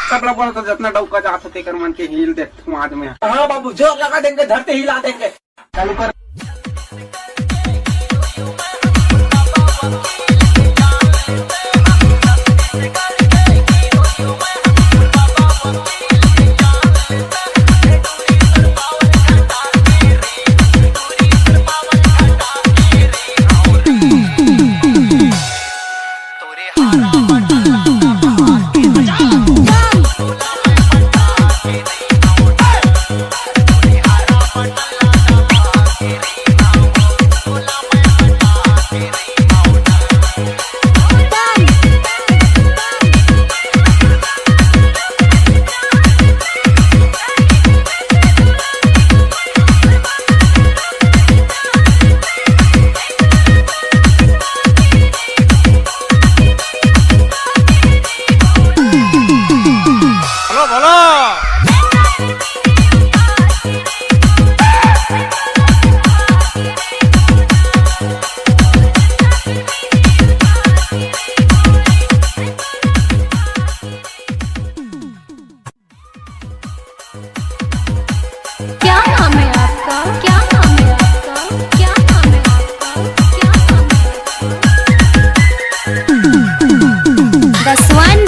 सब लोग बोला तो जितना डौका जाता ते कर मन के हिल दे समाज में। हाँ बाबू जोर लगा देंगे, धरती हिला देंगे। चालू कर। क्या नाम है आपका? क्या नाम है आपका? क्या नाम है आपका? क्या नाम है आपका? दसवन